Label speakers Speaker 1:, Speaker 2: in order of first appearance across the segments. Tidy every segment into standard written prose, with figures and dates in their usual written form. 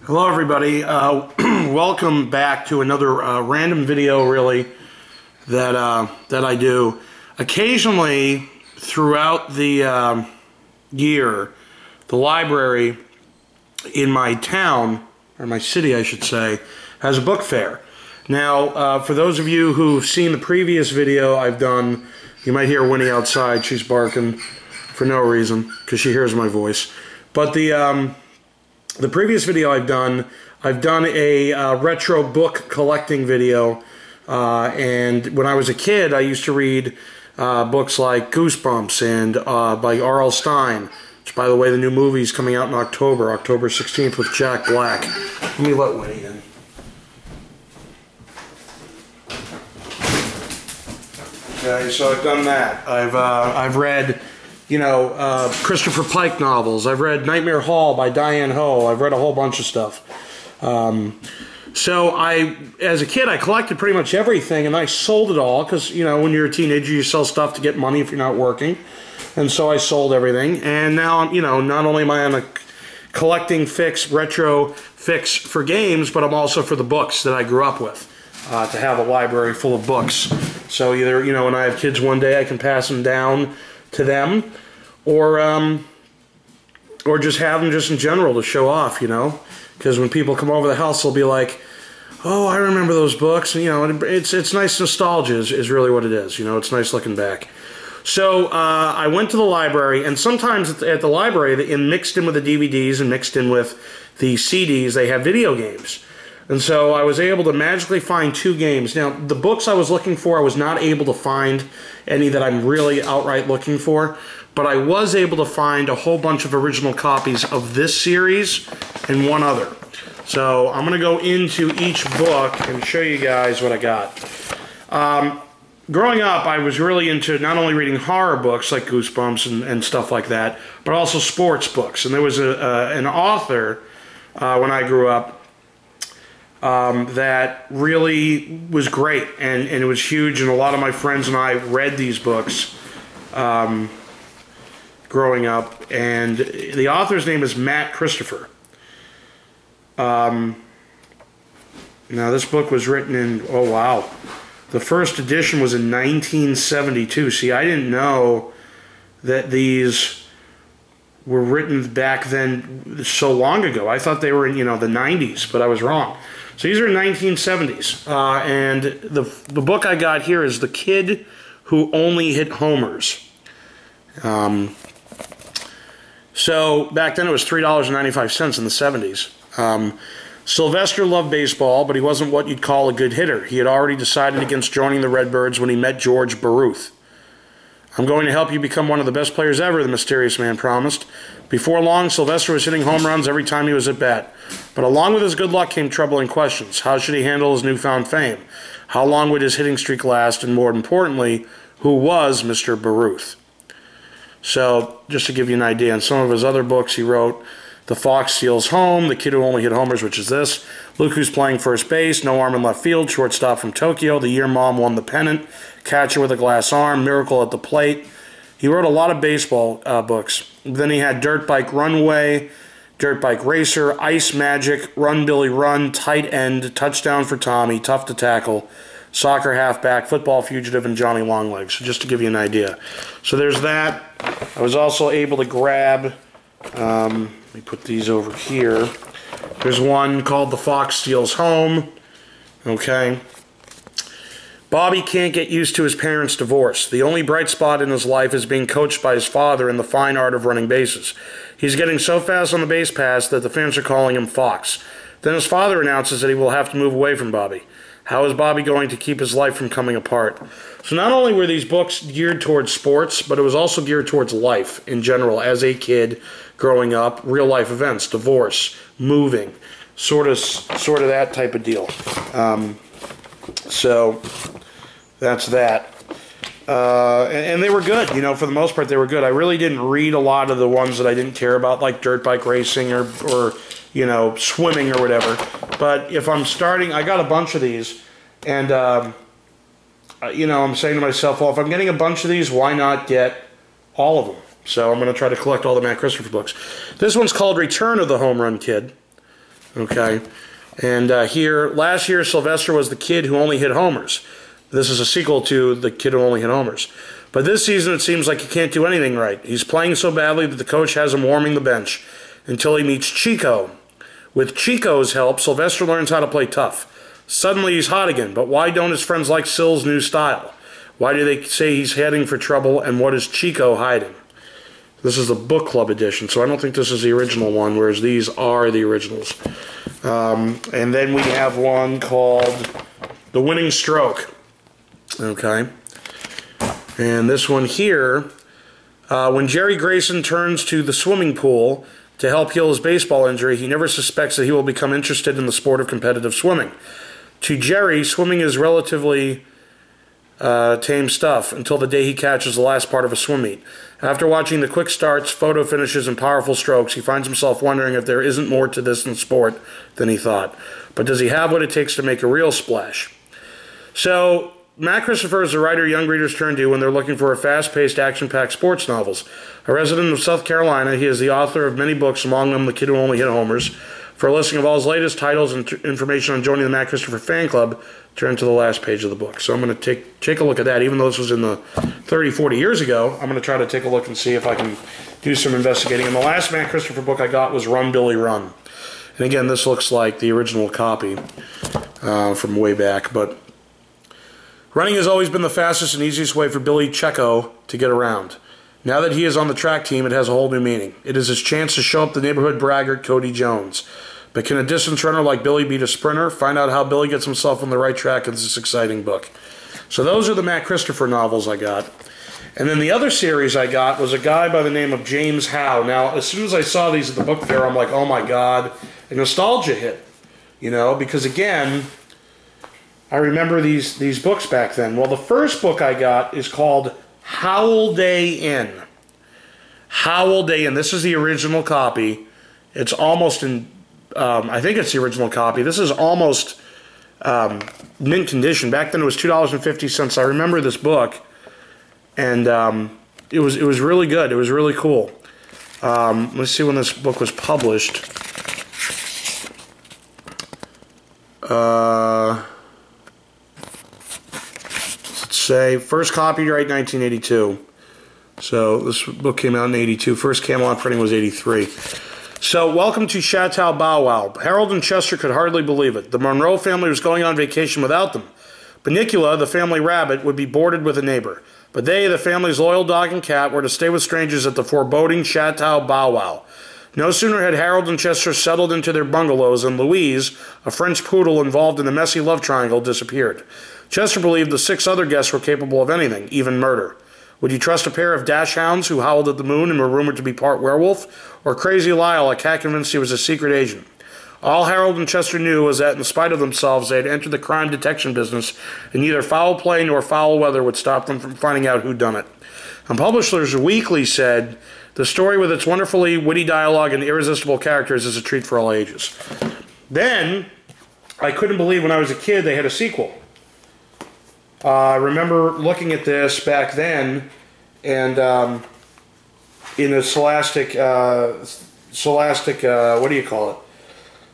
Speaker 1: Hello everybody, welcome back to another random video really that I do. Occasionally throughout the year, the library in my town, or my city I should say, has a book fair. Now for those of you who've seen the previous video I've done, you might hear Winnie outside. She's barking for no reason because she hears my voice. But the previous video I've done a retro book collecting video, and when I was a kid I used to read books like Goosebumps and by R.L. Stine, which by the way the new movie is coming out in October 16th with Jack Black. Let me let Winnie in. Okay, so I've done that. I've read, you know, Christopher Pike novels. I've read Nightmare Hall by Diane Ho. I've read a whole bunch of stuff. So as a kid, I collected pretty much everything, and I sold it all because, you know, when you're a teenager, you sell stuff to get money if you're not working. And so I sold everything. And now, you know, not only am I on a collecting retro fix for games, but I'm also for the books that I grew up with, to have a library full of books. So either, you know, when I have kids one day, I can pass them down to them, or just have them just in general to show off, you know, because when people come over the house, they'll be like, oh, I remember those books, and, you know, it's nice nostalgia is really what it is, you know, it's nice looking back. So I went to the library, and sometimes at the library, mixed in with the DVDs and mixed in with the CDs, they have video games. And so I was able to magically find 2 games. Now, the books I was looking for, I was not able to find any that I'm really outright looking for, but I was able to find a whole bunch of original copies of this series and one other. So I'm going to go into each book and show you guys what I got. Growing up, I was really into not only reading horror books like Goosebumps and stuff like that, but also sports books. And there was an author when I grew up that really was great, and it was huge, and a lot of my friends and I read these books growing up, and the author's name is Matt Christopher. Now this book was written in, oh wow, the first edition was in 1972. See, I didn't know that these were written back then so long ago. I thought they were in, you know, the 90s, but I was wrong. So these are 1970s, and the book I got here is The Kid Who Only Hit Homers. So back then it was $3.95 in the 70s. Sylvester loved baseball, but he wasn't what you'd call a good hitter. He had already decided against joining the Redbirds when he met George Baruth. I'm going to help you become one of the best players ever, the mysterious man promised. Before long, Sylvester was hitting home runs every time he was at bat. But along with his good luck came troubling questions. How should he handle his newfound fame? How long would his hitting streak last? And more importantly, who was Mr. Baruth? So, just to give you an idea, in some of his other books he wrote The Fox Steals Home, The Kid Who Only Hit Homers, which is this, Look Who's Playing First Base, No Arm in Left Field, Shortstop from Tokyo, The Year Mom Won the Pennant, Catcher with a Glass Arm, Miracle at the Plate. He wrote a lot of baseball books. Then he had Dirt Bike Runway, Dirt Bike Racer, Ice Magic, Run Billy Run, Tight End, Touchdown for Tommy, Tough to Tackle, Soccer Halfback, Football Fugitive, and Johnny Longlegs, so just to give you an idea. So there's that. I was also able to grab, let me put these over here. There's one called The Fox Steals Home. Okay. Bobby can't get used to his parents' divorce. The only bright spot in his life is being coached by his father in the fine art of running bases. He's getting so fast on the base pass that the fans are calling him Fox. Then his father announces that he will have to move away from Bobby. How is Bobby going to keep his life from coming apart? So not only were these books geared towards sports, but it was also geared towards life in general as a kid growing up, real life events, divorce, moving, sort of that type of deal. So that's that. And they were good, you know, for the most part they were good. I really didn't read a lot of the ones that I didn't care about, like dirt bike racing or you know, swimming or whatever. But if I'm starting, I got a bunch of these, and you know, I'm saying to myself, well, if I'm getting a bunch of these, why not get all of them? So I'm going to try to collect all the Matt Christopher books. This one's called Return of the Home Run Kid. Okay. And last year, Sylvester was the kid who only hit homers. This is a sequel to The Kid Who Only Hit Homers. But this season, it seems like he can't do anything right. He's playing so badly that the coach has him warming the bench until he meets Chico. With Chico's help, Sylvester learns how to play tough. Suddenly, he's hot again. But why don't his friends like Syl's new style? Why do they say he's heading for trouble, and what is Chico hiding? This is the book club edition, so I don't think this is the original one, whereas these are the originals. And then we have one called The Winning Stroke. Okay. And this one here, when Jerry Grayson turns to the swimming pool to help heal his baseball injury, he never suspects that he will become interested in the sport of competitive swimming. To Jerry, swimming is relatively tame stuff until the day he catches the last part of a swim meet. After watching the quick starts, photo finishes, and powerful strokes, he finds himself wondering if there isn't more to this in sport than he thought. But does he have what it takes to make a real splash? So, Matt Christopher is a writer young readers turn to when they're looking for a fast-paced, action-packed sports novels. A resident of South Carolina, he is the author of many books, among them The Kid Who Only Hit Homers. For a listing of all his latest titles and information on joining the Matt Christopher fan club, turn to the last page of the book. So I'm going to take a look at that. Even though this was in the 30, 40 years ago, I'm going to try to take a look and see if I can do some investigating. And the last Matt Christopher book I got was Run, Billy, Run. And again, this looks like the original copy from way back. But running has always been the fastest and easiest way for Billy Checo to get around. Now that he is on the track team, it has a whole new meaning. It is his chance to show up the neighborhood braggart Cody Jones. But can a distance runner like Billy beat a sprinter? Find out how Billy gets himself on the right track in this exciting book. So those are the Matt Christopher novels I got. And then the other series I got was a guy by the name of James Howe. Now, as soon as I saw these at the book fair, I'm like, oh my God, a nostalgia hit. You know, because again, I remember these books back then. Well, the first book I got is called Howl Day Inn. Howl Day Inn. This is the original copy. It's almost in... I think it's the original copy. This is almost mint condition. Back then it was $2.50. I remember this book, and it was really good. It was really cool. Let's see when this book was published. Let's say first copyright 1982. So this book came out in 82. First Camelot printing was 83. So, welcome to Chateau Bow Wow. Harold and Chester could hardly believe it. The Monroe family was going on vacation without them. Bunnicula, the family rabbit, would be boarded with a neighbor. But they, the family's loyal dog and cat, were to stay with strangers at the foreboding Chateau Bow Wow. No sooner had Harold and Chester settled into their bungalows than Louise, a French poodle involved in a messy love triangle, disappeared. Chester believed the 6 other guests were capable of anything, even murder. Would you trust a pair of dachshunds who howled at the moon and were rumored to be part werewolf, or Crazy Lyle, a cat convinced he was a secret agent? All Harold and Chester knew was that, in spite of themselves, they had entered the crime detection business, and neither foul play nor foul weather would stop them from finding out who done it. And Publishers Weekly said, the story with its wonderfully witty dialogue and irresistible characters is a treat for all ages. Then, I couldn't believe when I was a kid they had a sequel. I remember looking at this back then, and in the Scholastic, what do you call it?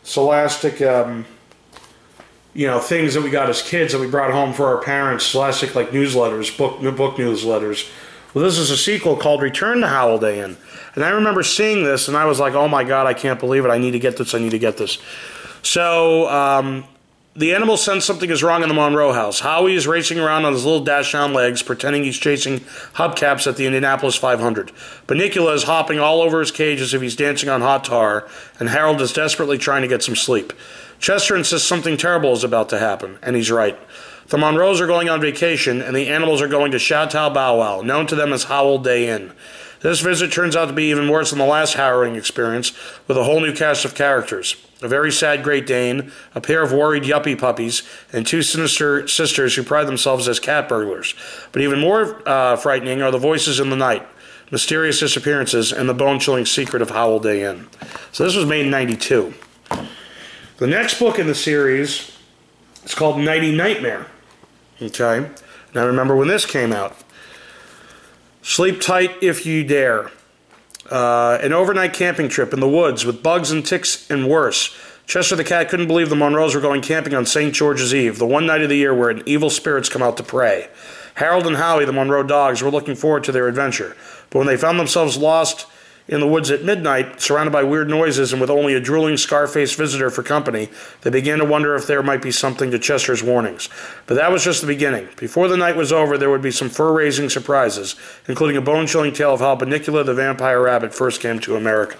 Speaker 1: Scholastic, you know, things that we got as kids that we brought home for our parents. Scholastic, like newsletters, book newsletters. Well, this is a sequel called Return to Howl Day Inn. And I remember seeing this, and I was like, oh my God, I can't believe it. I need to get this. I need to get this. So, the animal sense something is wrong in the Monroe house. Howie is racing around on his little dachshund legs, pretending he's chasing hubcaps at the Indianapolis 500. Bunnicula is hopping all over his cage as if he's dancing on hot tar, and Harold is desperately trying to get some sleep. Chester insists something terrible is about to happen, and he's right. The Monroes are going on vacation, and the animals are going to Chateau Bow Wow, known to them as Howl Day Inn. This visit turns out to be even worse than the last harrowing experience, with a whole new cast of characters. A very sad Great Dane, a pair of worried yuppie puppies, and 2 sinister sisters who pride themselves as cat burglars. But even more frightening are the voices in the night, mysterious disappearances, and the bone-chilling secret of Howl Day Inn. So this was made in 92. The next book in the series is called Nighty Nightmare. Okay? And I remember when this came out. Sleep tight if you dare. An overnight camping trip in the woods with bugs and ticks and worse. Chester the cat couldn't believe the Monroes were going camping on St. George's Eve, the one night of the year where evil spirits come out to prey. Harold and Howie, the Monroe dogs, were looking forward to their adventure, but when they found themselves lost in the woods at midnight, surrounded by weird noises and with only a drooling, scar-faced visitor for company, they began to wonder if there might be something to Chester's warnings. But that was just the beginning. Before the night was over, there would be some fur-raising surprises, including a bone-chilling tale of how Bunnicula the vampire rabbit first came to America.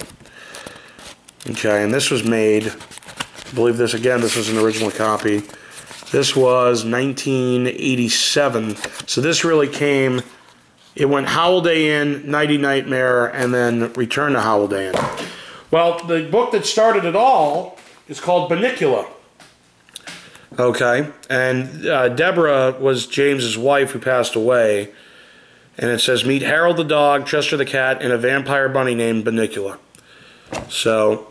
Speaker 1: Okay, and this was made, I believe this was an original copy. This was 1987, so this really came, it went Holiday Inn, Nighty Nightmare, and then Return to Holiday Inn. Well, the book that started it all is called Bunnicula. Okay, and Deborah was James's wife who passed away, and it says, meet Harold the dog, Chester the cat, and a vampire bunny named Bunnicula. So,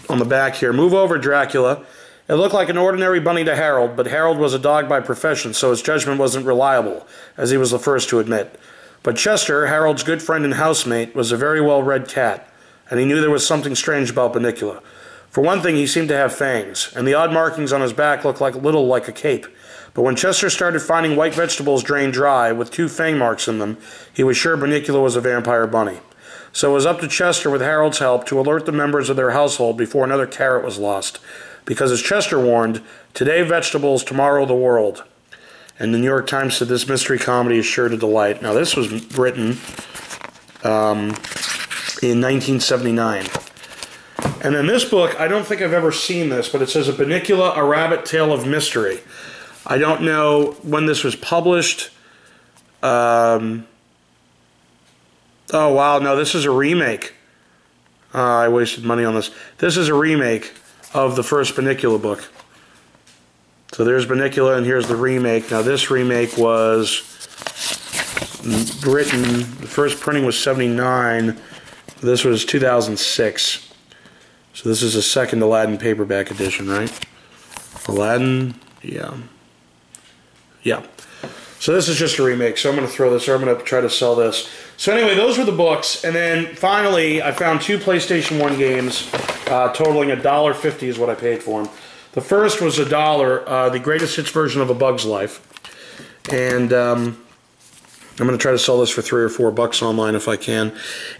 Speaker 1: on the back here, move over, Dracula. It looked like an ordinary bunny to Harold, but Harold was a dog by profession, so his judgment wasn't reliable, as he was the first to admit. But Chester, Harold's good friend and housemate, was a very well-read cat, and he knew there was something strange about Bunnicula. For one thing, he seemed to have fangs, and the odd markings on his back looked like a cape. But when Chester started finding white vegetables drained dry, with 2 fang marks in them, he was sure Bunnicula was a vampire bunny. So it was up to Chester, with Harold's help, to alert the members of their household before another carrot was lost. Because as Chester warned, today vegetables, tomorrow the world. And the New York Times said this mystery comedy is sure to delight. Now this was written in 1979. And then this book, I don't think I've ever seen this, but it says A Bunnicula, A Rabbit Tale of Mystery. I don't know when this was published. Oh wow, no, this is a remake. I wasted money on this. This is a remake of the first Bunnicula book. So there's Bunnicula, and here's the remake. Now this remake was written, the first printing was 79, this was 2006. So this is a second Aladdin paperback edition, right? Aladdin, yeah. Yeah. So this is just a remake, so I'm going to throw this, or I'm going to try to sell this. So anyway, those were the books, and then finally I found 2 PlayStation 1 games, totaling $1.50 is what I paid for them. The first was $1, the greatest hits version of A Bug's Life, and I'm going to try to sell this for $3 or $4 online if I can.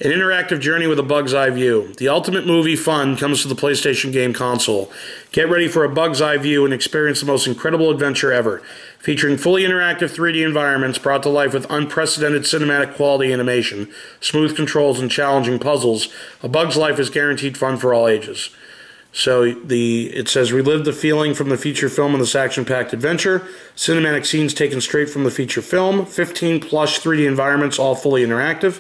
Speaker 1: An interactive journey with a bug's eye view. The ultimate movie fun comes to the PlayStation game console. Get ready for a bug's eye view and experience the most incredible adventure ever. Featuring fully interactive 3D environments brought to life with unprecedented cinematic quality animation, smooth controls, and challenging puzzles, A Bug's Life is guaranteed fun for all ages. So it says, relive the feeling from the feature film in this action-packed adventure. Cinematic scenes taken straight from the feature film. 15 plush 3D environments, all fully interactive.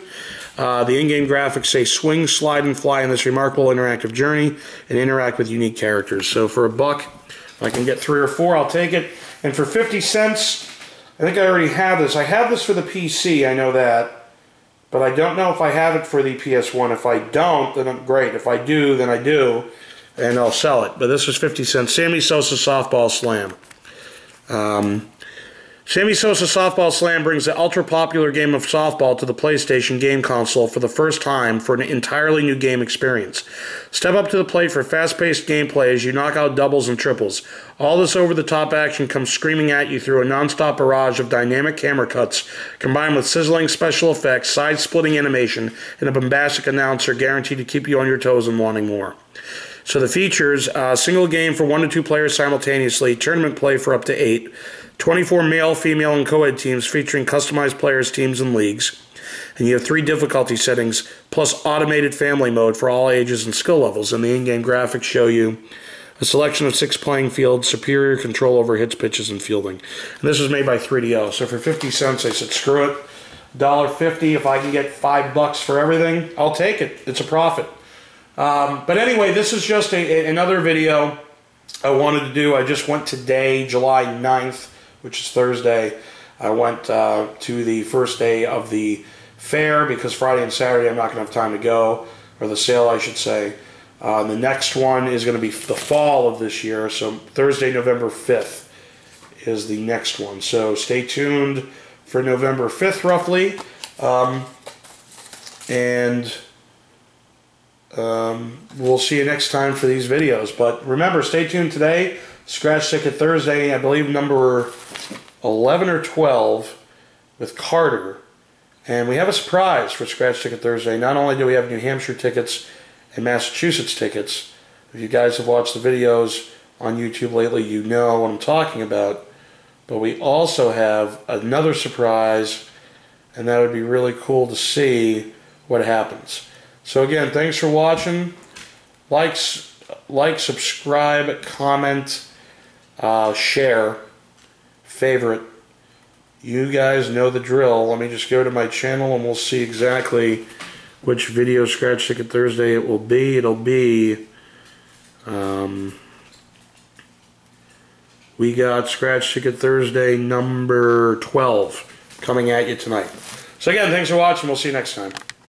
Speaker 1: The in-game graphics say swing, slide, and fly in this remarkable interactive journey and interact with unique characters. So for $1, if I can get 3 or 4, I'll take it. And for 50 cents, I think I already have this. I have this for the PC, I know that. But I don't know if I have it for the PS1. If I don't, then I'm great. If I do, then I do. And I'll sell it. But this was 50 cents. Sammy Sosa Softball Slam. Sammy Sosa Softball Slam brings the ultra-popular game of softball to the PlayStation game console for the first time for an entirely new game experience. Step up to the plate for fast-paced gameplay as you knock out doubles and triples. All this over-the-top action comes screaming at you through a non-stop barrage of dynamic camera cuts, combined with sizzling special effects, side-splitting animation, and a bombastic announcer guaranteed to keep you on your toes and wanting more. So the features, single game for 1 to 2 players simultaneously, tournament play for up to 8, 24 male, female, and co-ed teams featuring customized players, teams, and leagues. And you have 3 difficulty settings, plus automated family mode for all ages and skill levels. And the in-game graphics show you a selection of 6 playing fields, superior control over hits, pitches, and fielding. And this was made by 3DO. So for 50 cents, I said, screw it. $1.50, if I can get $5 for everything, I'll take it. It's a profit. But anyway, this is just another video I wanted to do. I just went today, July 9th, which is Thursday. I went to the first day of the fair because Friday and Saturday I'm not going to have time to go, or the sale I should say. The next one is going to be the fall of this year, so Thursday, November 5th is the next one. So stay tuned for November 5th roughly. And we'll see you next time for these videos. But remember, stay tuned today. Scratch Ticket Thursday, I believe number 11 or 12 with Carter. And we have a surprise for Scratch Ticket Thursday. Not only do we have New Hampshire tickets and Massachusetts tickets, if you guys have watched the videos on YouTube lately, you know what I'm talking about. But we also have another surprise, and that would be really cool to see what happens. So again, thanks for watching. Like, subscribe, comment, share, favorite. You guys know the drill. Let me just go to my channel and we'll see exactly which video Scratch Ticket Thursday it will be. It'll be, we got Scratch Ticket Thursday number 12 coming at you tonight. So again, thanks for watching. We'll see you next time.